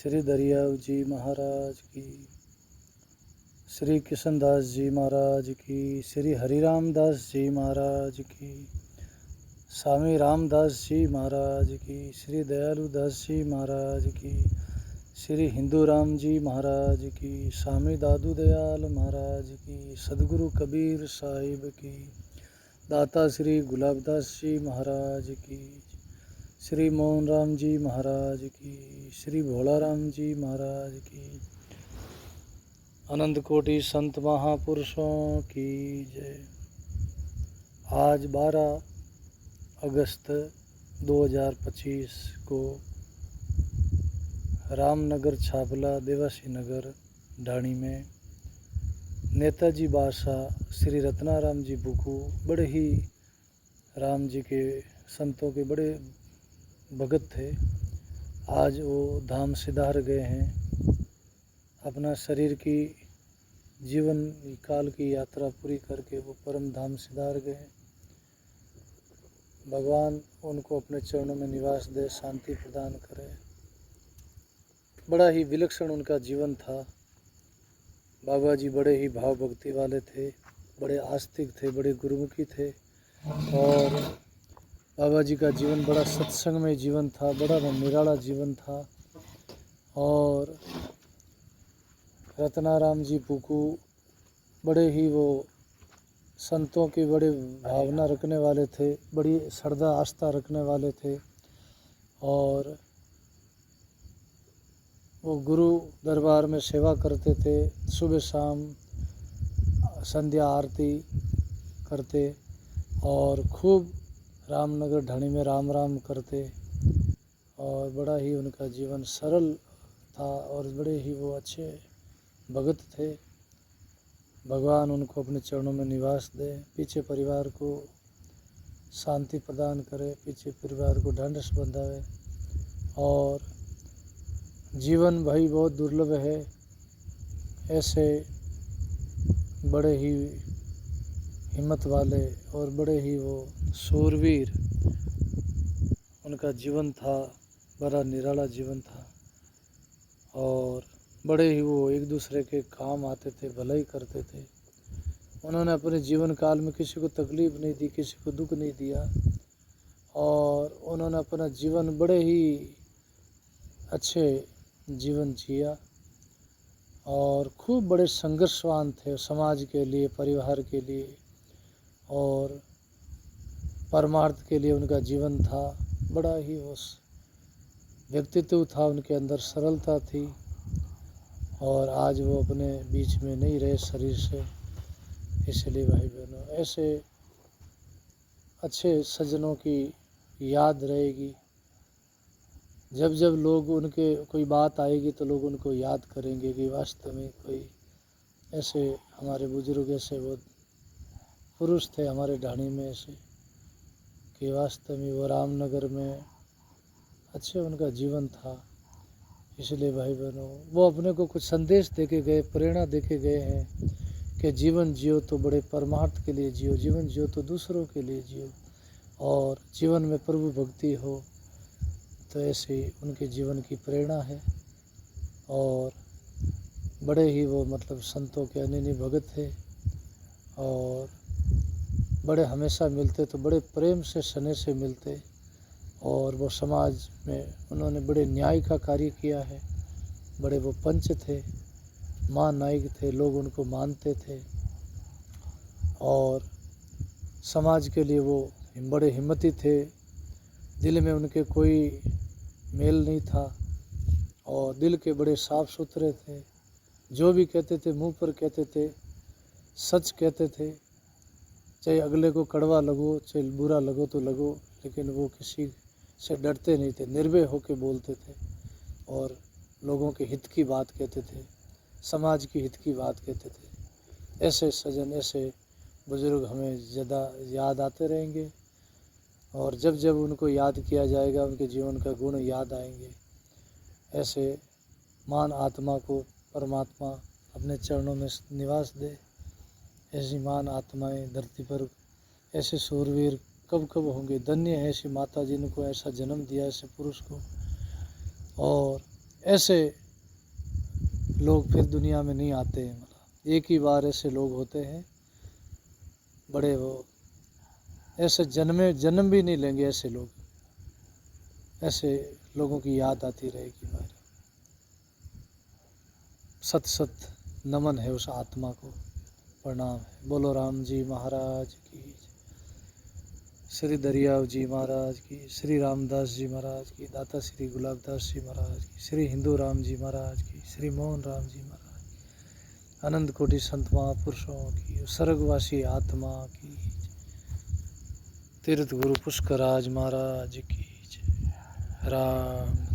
श्री दरियाव जी महाराज की, श्री किशनदास जी महाराज की, श्री हरिराम दास जी महाराज की, स्वामी रामदास जी महाराज की, श्री दयालु दास जी महाराज की, श्री हिंदू राम जी महाराज की, स्वामी दादू दयाल महाराज की, सदगुरु कबीर साहिब की, दाता श्री गुलाबदास जी महाराज की, श्री मोहन राम जी महाराज की, श्री भोला राम जी महाराज की, अनंत कोटि संत महापुरुषों की जय। आज 12 अगस्त 2025 को रामनगर छापला देवासी नगर ढाणी में नेताजी बादशाह श्री रत्नाराम जी बुकू बड़े ही राम जी के संतों के बड़े भगत थे। आज वो धाम सिधार गए हैं, अपना शरीर की जीवन काल की यात्रा पूरी करके वो परम धाम सिधार गए। भगवान उनको अपने चरणों में निवास दे, शांति प्रदान करे। बड़ा ही विलक्षण उनका जीवन था। बाबा जी बड़े ही भाव भक्ति वाले थे, बड़े आस्तिक थे, बड़े गुरुमुखी थे और बाबा जी का जीवन बड़ा सत्संगमय जीवन था, बड़ा निराला जीवन था। और रत्नाराम जी पुकू बड़े ही वो संतों की बड़े भावना रखने वाले थे, बड़ी श्रद्धा आस्था रखने वाले थे और वो गुरु दरबार में सेवा करते थे। सुबह शाम संध्या आरती करते और खूब रामनगर ढाणी में राम राम करते और बड़ा ही उनका जीवन सरल था और बड़े ही वो अच्छे भगत थे। भगवान उनको अपने चरणों में निवास दे, पीछे परिवार को शांति प्रदान करे, पीछे परिवार को ढांढस बंधावे। और जीवन भाई बहुत दुर्लभ है, ऐसे बड़े ही हिम्मत वाले और बड़े ही वो शूरवीर उनका जीवन था, बड़ा निराला जीवन था और बड़े ही वो एक दूसरे के काम आते थे, भलाई करते थे। उन्होंने अपने जीवन काल में किसी को तकलीफ़ नहीं दी, किसी को दुख नहीं दिया और उन्होंने अपना जीवन बड़े ही अच्छे जीवन जिया और खूब बड़े संघर्षवान थे समाज के लिए, परिवार के लिए और परमार्थ के लिए उनका जीवन था। बड़ा ही उस व्यक्तित्व था उनके अंदर, सरलता थी और आज वो अपने बीच में नहीं रहे शरीर से। इसलिए भाई बहनों, ऐसे अच्छे सज्जनों की याद रहेगी। जब जब लोग उनके कोई बात आएगी तो लोग उनको याद करेंगे कि वास्तव में कोई ऐसे हमारे बुजुर्ग, ऐसे वो पुरुष थे हमारे ढाणी में ऐसे कि वास्तव में वो रामनगर में अच्छे उनका जीवन था। इसलिए भाई बहनों, वो अपने को कुछ संदेश दे के गए, प्रेरणा दे के गए हैं कि जीवन जियो तो बड़े परमार्थ के लिए जियो, जीवन जियो तो दूसरों के लिए जियो और जीवन में प्रभु भक्ति हो। तो ऐसे ही उनके जीवन की प्रेरणा है और बड़े ही वो मतलब संतों के अनन्य भगत थे और बड़े हमेशा मिलते तो बड़े प्रेम से स्नेह से मिलते और वो समाज में उन्होंने बड़े न्याय का कार्य किया है। बड़े वो पंच थे, महानायक थे, लोग उनको मानते थे और समाज के लिए वो बड़े हिम्मती थे। दिल में उनके कोई मेल नहीं था और दिल के बड़े साफ सुथरे थे। जो भी कहते थे मुंह पर कहते थे, सच कहते थे, चाहे अगले को कड़वा लगो, चाहे बुरा लगो तो लगो, लेकिन वो किसी से डरते नहीं थे, निर्भय होकर बोलते थे और लोगों के हित की बात कहते थे, समाज की हित की बात कहते थे। ऐसे सज्जन, ऐसे बुजुर्ग हमें ज़्यादा याद आते रहेंगे और जब जब उनको याद किया जाएगा उनके जीवन का गुण याद आएंगे। ऐसे महान आत्मा को परमात्मा अपने चरणों में निवास दे। ऐसी महान आत्माएं धरती पर, ऐसे शूरवीर कब कब होंगे। धन्य है ऐसी माता जिनको ऐसा जन्म दिया, ऐसे पुरुष को। और ऐसे लोग फिर दुनिया में नहीं आते हैं। मतलब एक ही बार ऐसे लोग होते हैं बड़े, वो ऐसे जन्म भी नहीं लेंगे ऐसे लोग। ऐसे लोगों की याद आती रहेगी हमारी। सत सत नमन है उस आत्मा को, प्रणाम है। बोलो राम जी महाराज की, श्री दरियाव जी महाराज की, श्री रामदास जी महाराज की, दाता श्री गुलाबदास जी महाराज की, श्री हिंदू राम जी महाराज की, श्री मोहन राम जी महाराज की, अनंत कोटि संत महापुरुषों की, स्वर्गवासी आत्मा की, तीर्थ गुरु पुष्कराज महाराज की। राम